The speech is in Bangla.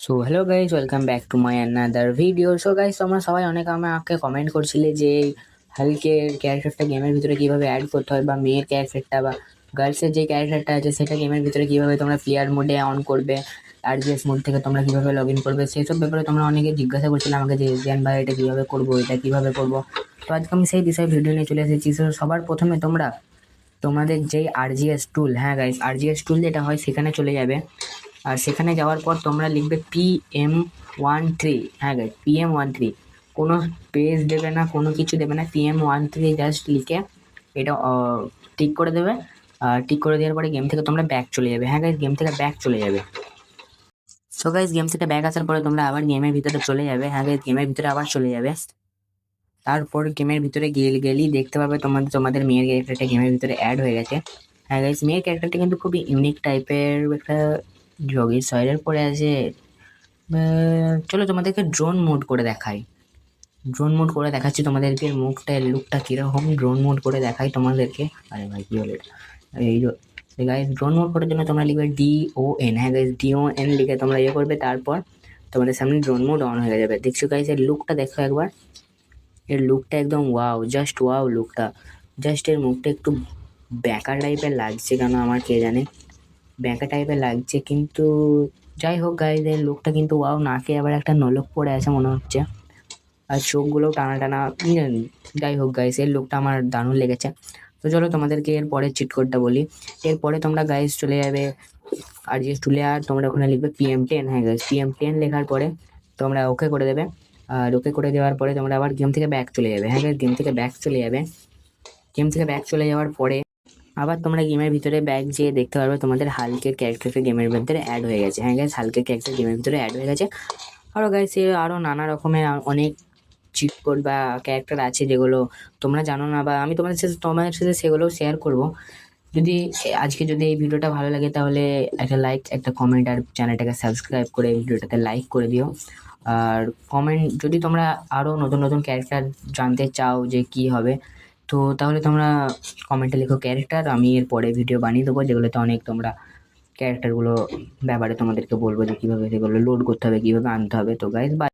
So hello guys, welcome back to my another video. So guys, তোমরা সবাই অনেক আমাকে কমেন্ট করছিলে যে হালকের ক্যারেক্টারটা গেমের ভিতরে কিভাবে অ্যাড করতে হয়, বা মেয়ের ক্যারেক্টারটা বা গার্লসের যে ক্যারেক্টারটা আছে সেটা গেমের ভিতরে কিভাবে তোমরা প্লেয়ার মোডে অন করবে, আরজিএস মোড থেকে তোমরা কিভাবে লগ ইন করবে, সেসব ব্যাপারে তোমরা অনেকে জিজ্ঞাসা করছিলে আমাকে যে জ্ঞান ভাই এটা কিভাবে করবো, এটা কিভাবে করবো। তো আজকে আমি সেই বিষয়ে ভিডিও নিয়ে চলে এসেছি। So, সবার প্রথমে তোমরা তোমাদের যেই আরজিএস টুল, হ্যাঁ গাইস, আরজিএস টুল যেটা হয় সেখানে চলে যাবে। আর সেখানে যাওয়ার পর তোমরা লিখবে PM13। হ্যাঁ গাইস, PM13। কোনো পেজ দেবে না, কোনো কিছু দেবে না, PM13 জাস্ট লিখে এটা টিক করে দেবে। আর টিক করে দেওয়ার পরে গেম থেকে তোমরা ব্যাক চলে যাবে। হ্যাঁ গাইস, গেম থেকে ব্যাক চলে যাবে। সো গাইস, গেম থেকে ব্যাক আসার পরে তোমরা আবার গেমের ভিতরে চলে যাবে। হ্যাঁ গাইস, গেমের ভিতরে আবার চলে যাবে। তারপর গেমের ভিতরে গেলেই দেখতে পাবে তোমাদের তোমাদের মেয়ের ক্যারেক্টারটা গেমের ভিতরে অ্যাড হয়ে গেছে। হ্যাঁ গাইস, মেয়ের ক্যারেক্টারটা কিন্তু খুবই ইউনিক টাইপের একটা যোগী সয়েলের পরে আছে। চলো তোমাদেরকে ড্রোন মোড করে দেখাই। ড্রোন মোড করে দেখাচ্ছি তোমাদেরকে, মুখটা লুকটা কিরকম ড্রোন মোড করে দেখাই তোমাদেরকে। আরে ভাই কি হলো এটা? এই গাইস, ড্রোন মোড করার জন্য তোমরা লিখবে DON। হ্যাঁ গাইস, DON লিখে তোমরা ইয়ে করবে, তারপর তোমাদের সামনে ড্রোন মোড অন হয়ে যাবে। দেখছো গাইস, এর লুকটা দেখো একবার। এর লুকটা একদম ওয়াও, জাস্ট ওয়াও লুকটা। জাস্ট এর মুখটা একটু ব্যাকা টাইপের লাগছে, কেন আমার কে জানে, ব্যাকা টাইপের লাগছে, কিন্তু যাই হোক গাইস, এর লুকটা কিন্তু ওয়াও। নাকে আবার একটা নলক পড়ে আছে মনে হচ্ছে, আর চোখগুলো টানা টানা। যাই হোক গাইস, এর লুকটা আমার দারুণ লেগেছে। তো চলো তোমাদেরকে এর পরে চিট কোডটা বলি। এরপরে তোমরা গাইস চলে যাবে আর যে টুলে, আর তোমরা ওখানে লিখবে PM10। হ্যাঁ গাইস, PM10 লেখার পরে তোমরা ওকে করে দেবে। আর ওকে করে দেওয়ার পরে তোমরা আবার গেম থেকে ব্যাক চলে যাবে। হ্যাঁ গাইস, গেম থেকে ব্যাক চলে যাবে। গেম থেকে ব্যাক চলে যাওয়ার পরে আবার তোমরা গেমের ভিতরে ব্যাক যেয়ে দেখতে পারবে তোমাদের হালকের ক্যারেক্টারটা গেমের ভিতরে অ্যাড হয়ে গেছে। হ্যাঁ গাইস, হালকের ক্যারেক্টার গেমের ভিতরে অ্যাড হয়ে গেছে। আরও গাইস, আরও নানা রকমের অনেক চিট কোড বা ক্যারেক্টার আছে যেগুলো তোমরা জানো না, বা আমি তোমাদের সাথে সেগুলো শেয়ার করব। যদি আজকে যদি এই ভিডিওটা ভালো লাগে তাহলে একটা লাইক, একটা কমেন্ট, আর চ্যানেলটাকে সাবস্ক্রাইব করে ভিডিওটাতে লাইক করে দিও। আর কমেন্ট, যদি তোমরা আরো নতুন নতুন ক্যারেক্টার জানতে চাও যে কি হবে, তো তাহলে তোমরা কমেন্টে লিখো ক্যারেক্টার, আমি এর পরে ভিডিও বানিয়ে দেবো যেগুলোতে অনেক তোমরা ক্যারেক্টারগুলো ব্যাপারে তোমাদেরকে বলবো যে কিভাবে সেগুলো লোড করতে হবে, কিভাবে আনতে হবে। তো গাইস,